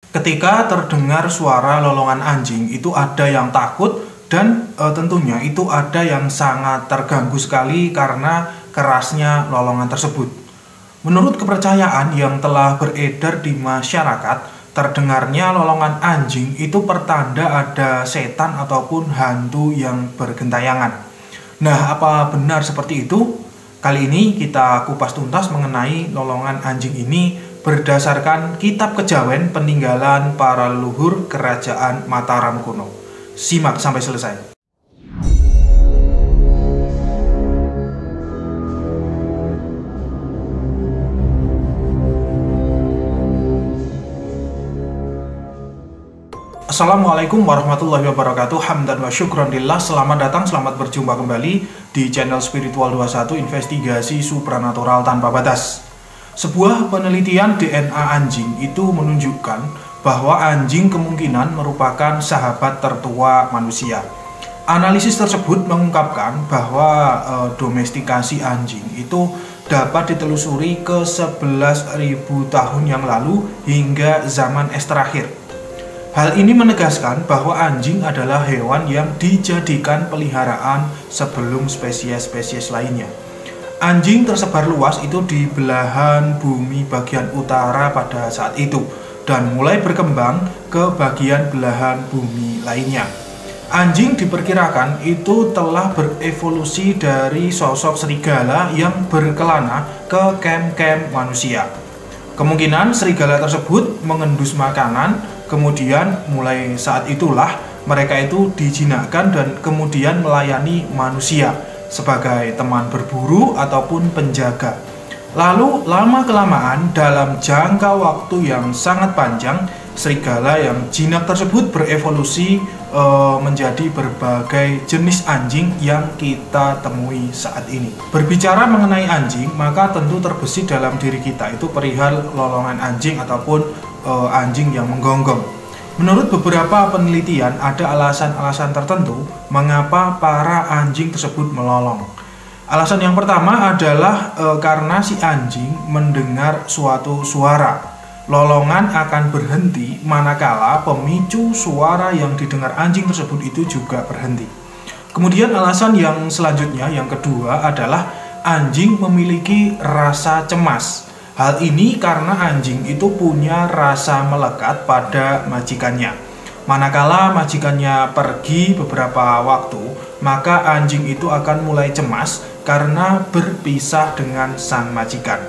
Ketika terdengar suara lolongan anjing, itu ada yang takut dan tentunya itu ada yang sangat terganggu sekali karena kerasnya lolongan tersebut. Menurut kepercayaan yang telah beredar di masyarakat, terdengarnya lolongan anjing itu pertanda ada setan ataupun hantu yang bergentayangan. Nah, apa benar seperti itu? Kali ini kita kupas tuntas mengenai lolongan anjing ini berdasarkan kitab kejawen peninggalan para leluhur kerajaan Mataram kuno. Simak sampai selesai. Assalamualaikum warahmatullahi wabarakatuh. Hamdan wa syukron lillah. Selamat datang, selamat berjumpa kembali di channel Spiritual 21, investigasi supranatural tanpa batas. Sebuah penelitian DNA anjing itu menunjukkan bahwa anjing kemungkinan merupakan sahabat tertua manusia. Analisis tersebut mengungkapkan bahwa domestikasi anjing itu dapat ditelusuri ke 11.000 tahun yang lalu hingga zaman es terakhir. Hal ini menegaskan bahwa anjing adalah hewan yang dijadikan peliharaan sebelum spesies-spesies lainnya. Anjing tersebar luas itu di belahan bumi bagian utara pada saat itu dan mulai berkembang ke bagian belahan bumi lainnya. Anjing diperkirakan itu telah berevolusi dari sosok serigala yang berkelana ke kem-kem manusia. Kemungkinan serigala tersebut mengendus makanan, kemudian mulai saat itulah mereka itu dijinakkan dan kemudian melayani manusia sebagai teman berburu ataupun penjaga. Lalu lama-kelamaan dalam jangka waktu yang sangat panjang, serigala yang jinak tersebut berevolusi menjadi berbagai jenis anjing yang kita temui saat ini. Berbicara mengenai anjing, maka tentu terbesit dalam diri kita itu perihal lolongan anjing ataupun anjing yang menggonggong. Menurut beberapa penelitian, ada alasan-alasan tertentu mengapa para anjing tersebut melolong. Alasan yang pertama adalah karena si anjing mendengar suatu suara. Lolongan akan berhenti manakala pemicu suara yang didengar anjing tersebut itu juga berhenti. Kemudian alasan yang selanjutnya, yang kedua adalah anjing memiliki rasa cemas. Hal ini karena anjing itu punya rasa melekat pada majikannya. Manakala majikannya pergi beberapa waktu, maka anjing itu akan mulai cemas karena berpisah dengan sang majikan.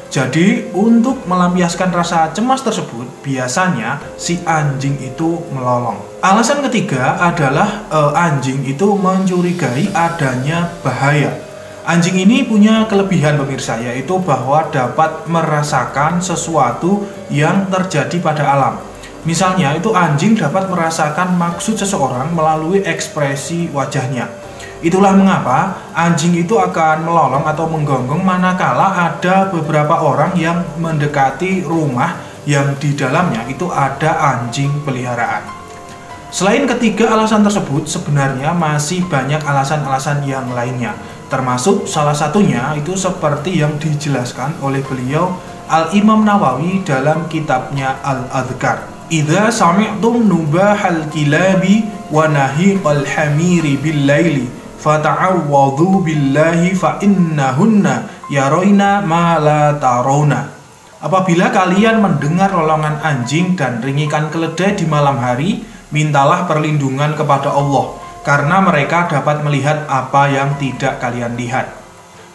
Jadi, untuk melampiaskan rasa cemas tersebut, biasanya si anjing itu melolong. Alasan ketiga adalah anjing itu mencurigai adanya bahaya. Anjing ini punya kelebihan pemirsa, yaitu bahwa dapat merasakan sesuatu yang terjadi pada alam. Misalnya itu anjing dapat merasakan maksud seseorang melalui ekspresi wajahnya. Itulah mengapa anjing itu akan melolong atau menggonggong manakala ada beberapa orang yang mendekati rumah yang di dalamnya itu ada anjing peliharaan. Selain ketiga alasan tersebut, sebenarnya masih banyak alasan-alasan yang lainnya. Termasuk salah satunya itu seperti yang dijelaskan oleh beliau Al-Imam Nawawi dalam kitabnya Al-Adhkar. Idza sami'tum nubahal kilabi wa nahiqal hamiri bil-laili fata'awwadhu billahi fa innahunna yaroina ma la tarawna. Apabila kalian mendengar lolongan anjing dan ringikan keledai di malam hari, mintalah perlindungan kepada Allah, karena mereka dapat melihat apa yang tidak kalian lihat.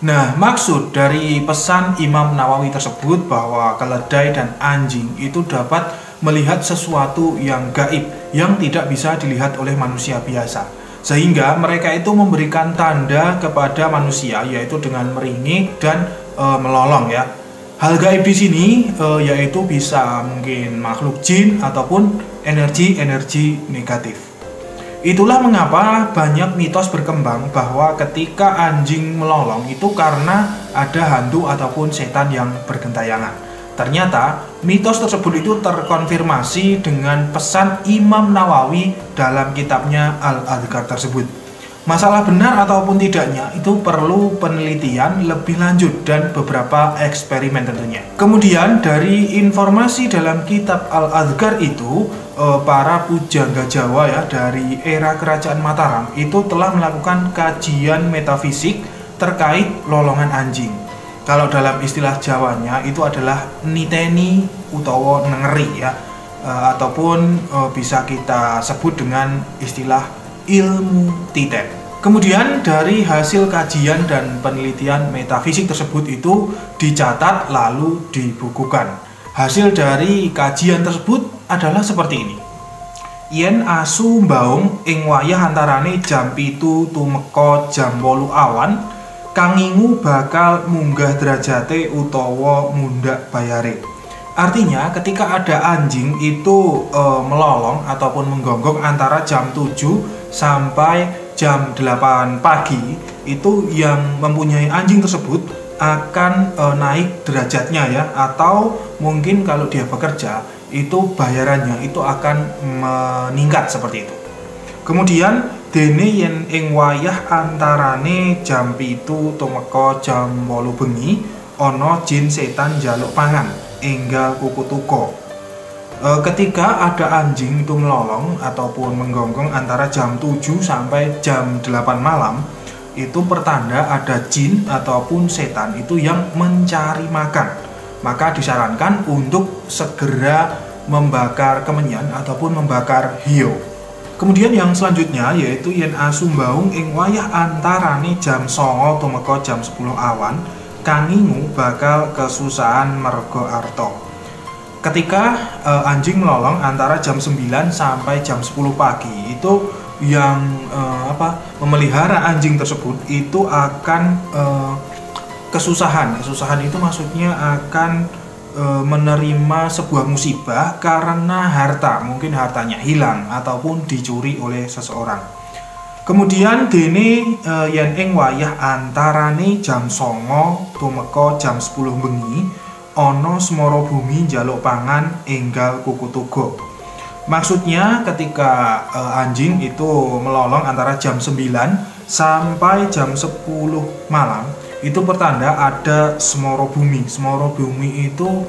Nah, maksud dari pesan Imam Nawawi tersebut bahwa keledai dan anjing itu dapat melihat sesuatu yang gaib, yang tidak bisa dilihat oleh manusia biasa. Sehingga mereka itu memberikan tanda kepada manusia, yaitu dengan meringik dan melolong ya. Hal gaib di sini yaitu bisa mungkin makhluk jin ataupun energi-energi negatif. Itulah mengapa banyak mitos berkembang bahwa ketika anjing melolong itu karena ada hantu ataupun setan yang bergentayangan. Ternyata mitos tersebut itu terkonfirmasi dengan pesan Imam Nawawi dalam kitabnya Al-Adhkar tersebut. Masalah benar ataupun tidaknya itu perlu penelitian lebih lanjut dan beberapa eksperimen tentunya. Kemudian dari informasi dalam kitab Al-Adhkar itu, para pujangga Jawa ya dari era kerajaan Mataram itu telah melakukan kajian metafisik terkait lolongan anjing. Kalau dalam istilah Jawanya itu adalah niteni utawa nengeri ya, ataupun bisa kita sebut dengan istilah ilmu titen. Kemudian dari hasil kajian dan penelitian metafisik tersebut itu dicatat lalu dibukukan. Hasil dari kajian tersebut adalah seperti ini. Yen asu mbaung ing wayah antarane jam 7 tumeka jam 8 awan, kangingu bakal munggah derajate utawa mundhak bayare. Artinya ketika ada anjing itu melolong ataupun menggonggong antara jam 7 sampai jam 8 pagi, itu yang mempunyai anjing tersebut akan naik derajatnya ya, atau mungkin kalau dia bekerja itu bayarannya itu akan meningkat seperti itu. Kemudian dene yen ing wayah antarane jam 7 tumeka jam 8 bengi ana jin setan njaluk pangan enggal kuku tuko. Ketika ada anjing itu melolong ataupun menggonggong antara jam 7 sampai jam 8 malam, itu pertanda ada jin ataupun setan itu yang mencari makan. Maka disarankan untuk segera membakar kemenyan ataupun membakar hiyo. Kemudian yang selanjutnya yaitu yen asu mbaung ing wayah antarane jam 09.00 tumeka jam 10 awan, kangingu bakal kesusahan mergo arto. Ketika anjing melolong antara jam 9 sampai jam 10 pagi, itu yang memelihara anjing tersebut itu akan kesusahan. Kesusahan itu maksudnya akan menerima sebuah musibah karena harta, mungkin hartanya hilang ataupun dicuri oleh seseorang. Kemudian dene yen ing wayah antarane jam 09.00 tumeka jam 10 bengi ana semara bumi njaluk pangan enggal kuku tugo. Maksudnya ketika anjing itu melolong antara jam 9 sampai jam 10 malam, itu pertanda ada semara bumi. Semara bumi itu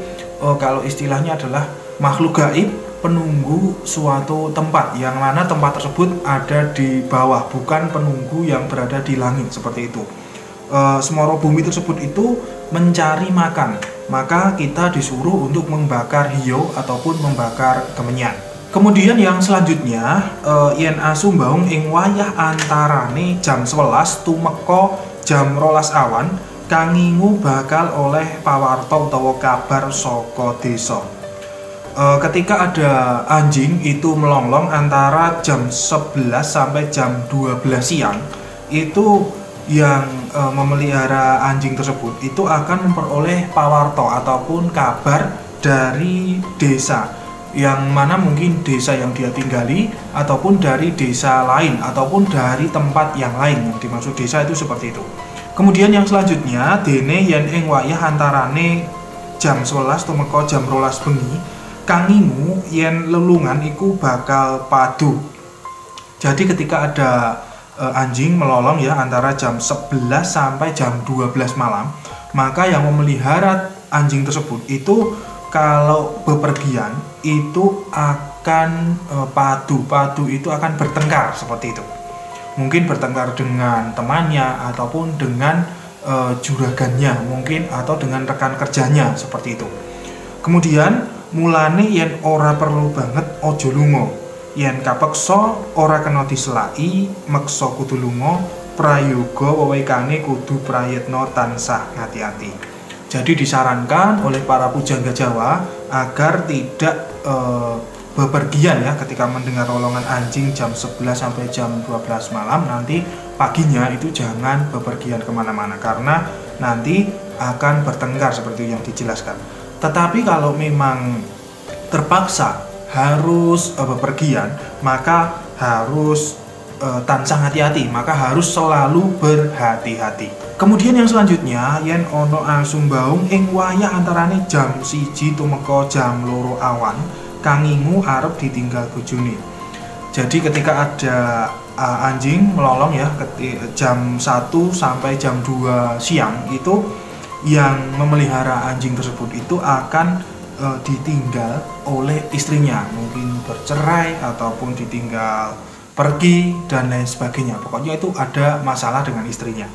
kalau istilahnya adalah makhluk gaib penunggu suatu tempat, yang mana tempat tersebut ada di bawah, bukan penunggu yang berada di langit seperti itu. Semara bumi tersebut itu mencari makan, maka kita disuruh untuk membakar hiyo ataupun membakar kemenyan. Kemudian yang selanjutnya, yen asu mbaung ing wayah antarane jam 11 tumeka jam 12 awan, kangingu bakal oleh pawarta utawa kabar saka desa. Ketika ada anjing itu melolong antara jam 11 sampai jam 12 siang, itu yang memelihara anjing tersebut itu akan memperoleh pawarto ataupun kabar dari desa, yang mana mungkin desa yang dia tinggali ataupun dari desa lain ataupun dari tempat yang lain. Yang dimaksud desa itu seperti itu. Kemudian yang selanjutnya, dene yen ing wayah antarane jam 11 tumeka jam 12 bengi, kangimu yen lelungan iku bakal padu. Jadi ketika ada anjing melolong ya antara jam 11 sampai jam 12 malam, maka yang memelihara anjing tersebut itu kalau bepergian itu akan padu itu akan bertengkar seperti itu. Mungkin bertengkar dengan temannya ataupun dengan juragannya mungkin, atau dengan rekan kerjanya seperti itu. Kemudian mulane yen ora perlu banget ojo lunga, yen kapeksa ora kena diselaki, meksa kudu lunga, prayoga wewekane kudu prayitna tansah ngati-ati. Jadi disarankan oleh para pujangga Jawa agar tidak bepergian ya ketika mendengar lolongan anjing jam 11 sampai jam 12 malam, nanti paginya itu jangan bepergian kemana-mana karena nanti akan bertengkar seperti yang dijelaskan. Tetapi kalau memang terpaksa harus bepergian, maka harus tansah hati-hati, maka harus selalu berhati-hati. Kemudian yang selanjutnya, yen ono asu mbaung ing wayah antarane jam 1 tumeka jam 2 awan, kangingu arep ditinggal bojone. Jadi ketika ada anjing melolong ya jam 1 sampai jam 2 siang, itu yang memelihara anjing tersebut itu akan ditinggal oleh istrinya, mungkin bercerai ataupun ditinggal pergi dan lain sebagainya. Pokoknya itu ada masalah dengan istrinya,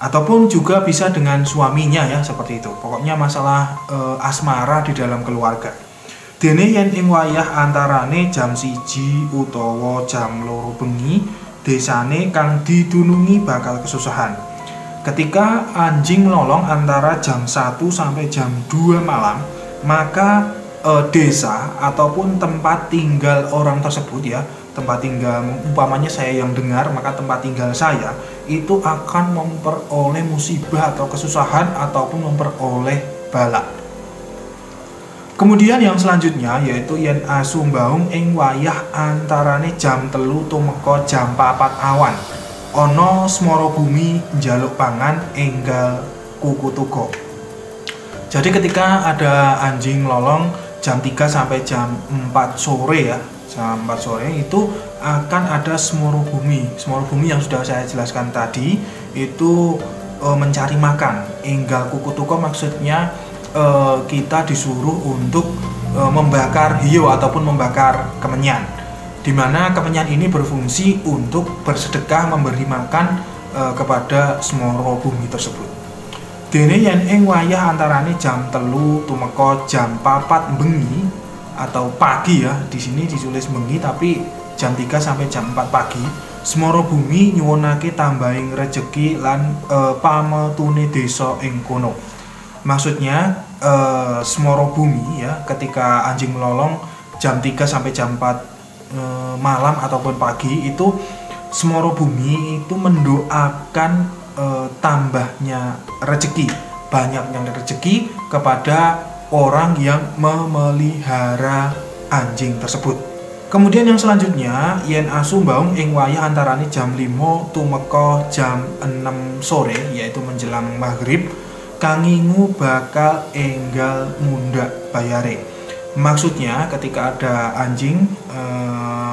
ataupun juga bisa dengan suaminya ya, seperti itu. Pokoknya masalah asmara di dalam keluarga. Dene yen ing wayah antarane jam 1 utawa jam 2 bengi, desane kang didunungi bakal kesusahan. Ketika anjing melolong antara jam 1 sampai jam 2 malam, maka desa ataupun tempat tinggal orang tersebut ya, tempat tinggal umpamanya saya yang dengar, maka tempat tinggal saya itu akan memperoleh musibah atau kesusahan ataupun memperoleh bala. Kemudian yang selanjutnya yaitu yen asu mbaung ing wayah antarane jam 3 tumeka jam 4 awan, ana smara bumi njaluk pangan enggal kuku tuga. Jadi ketika ada anjing melolong jam 3 sampai jam 4 sore ya, jam 4 sore itu akan ada smara bumi. Smara bumi yang sudah saya jelaskan tadi itu mencari makan. Enggal kuku tuga maksudnya kita disuruh untuk membakar hiu ataupun membakar kemenyan, dimana kemenyan ini berfungsi untuk bersedekah memberi makan kepada smara bumi tersebut. Dene yen ing wayah antarane jam 3 tumeka jam 4 bengi atau pagi ya, di sini ditulis bengi tapi jam 3 sampai jam 4 pagi, smara bumi nyuwunake tambahing rejeki lan pametune desa ing kono. Maksudnya smara bumi ya, ketika anjing melolong jam 3 sampai jam 4 malam ataupun pagi, itu smara bumi itu mendoakan tambahnya rezeki, banyaknya rezeki kepada orang yang memelihara anjing tersebut. Kemudian yang selanjutnya yen asu mbaung ing wayah antarane jam 5 tumeka jam 6 sore yaitu menjelang maghrib, kangingu bakal enggal mundak bayare. Maksudnya ketika ada anjing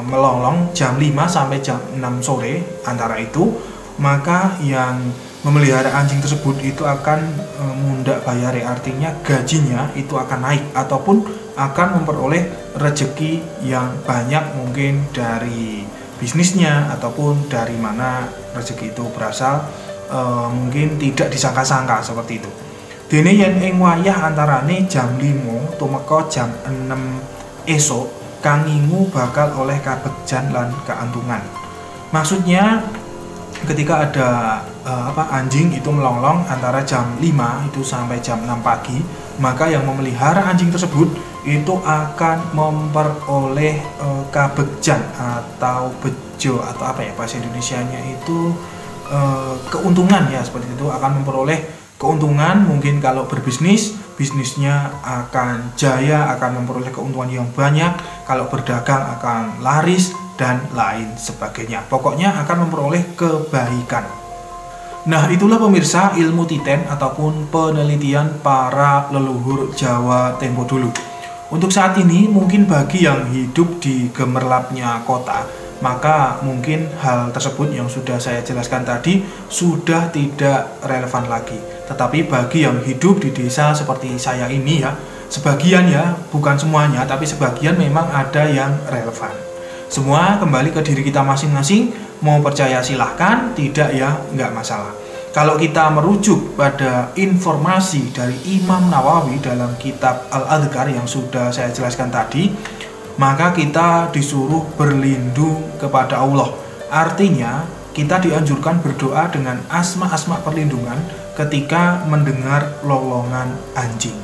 melolong jam 5 sampai jam 6 sore antara itu, maka yang memelihara anjing tersebut itu akan mundak bayare, artinya gajinya itu akan naik ataupun akan memperoleh rezeki yang banyak, mungkin dari bisnisnya ataupun dari mana rezeki itu berasal, mungkin tidak disangka-sangka seperti itu. Dene yen ing wayah antarane jam 5 tumeka jam 6 esok, kangingu bakal oleh kabegjan lan keantungan. Maksudnya ketika ada anjing itu melolong antara jam 5 itu sampai jam 6 pagi, maka yang memelihara anjing tersebut itu akan memperoleh kabegjan atau bejo atau apa ya bahasa Indonesianya itu, keuntungan ya, seperti itu, akan memperoleh keuntungan. Mungkin kalau berbisnis, bisnisnya akan jaya, akan memperoleh keuntungan yang banyak, kalau berdagang akan laris dan lain sebagainya. Pokoknya akan memperoleh kebaikan. Nah, itulah pemirsa ilmu titen ataupun penelitian para leluhur Jawa tempo dulu. Untuk saat ini mungkin bagi yang hidup di gemerlapnya kota, maka mungkin hal tersebut yang sudah saya jelaskan tadi sudah tidak relevan lagi. Tetapi bagi yang hidup di desa seperti saya ini ya, sebagian ya, bukan semuanya, tapi sebagian memang ada yang relevan. Semua kembali ke diri kita masing-masing, mau percaya silahkan, tidak ya nggak masalah. Kalau kita merujuk pada informasi dari Imam Nawawi dalam kitab Al-Adhkar yang sudah saya jelaskan tadi, maka kita disuruh berlindung kepada Allah. Artinya kita dianjurkan berdoa dengan asma-asma perlindungan ketika mendengar lolongan anjing.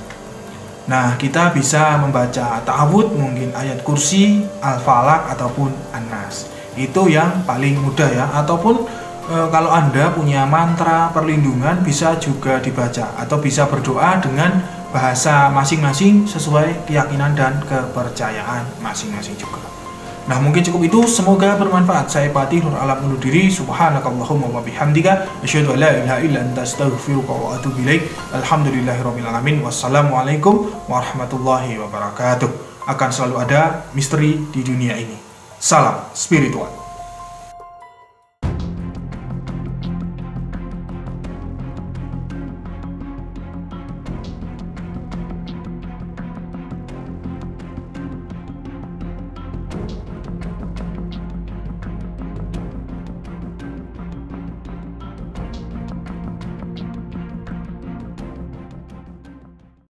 Nah, kita bisa membaca ta'awudz, mungkin ayat kursi, al-falaq ataupun an-nas. Itu yang paling mudah ya. Ataupun kalau Anda punya mantra perlindungan bisa juga dibaca atau bisa berdoa dengan bahasa masing-masing sesuai keyakinan dan kepercayaan masing-masing juga. Nah, mungkin cukup itu, semoga bermanfaat. Saya Patih Nur Alam undur diri. Subhanakallahumma wa bihamdika asyhadu an la ilaha illa anta astaghfiruka wa atubu ilaik. Alhamdulillahirabbil alamin. Wassalamualaikum warahmatullahi wabarakatuh. Akan selalu ada misteri di dunia ini. Salam spiritual.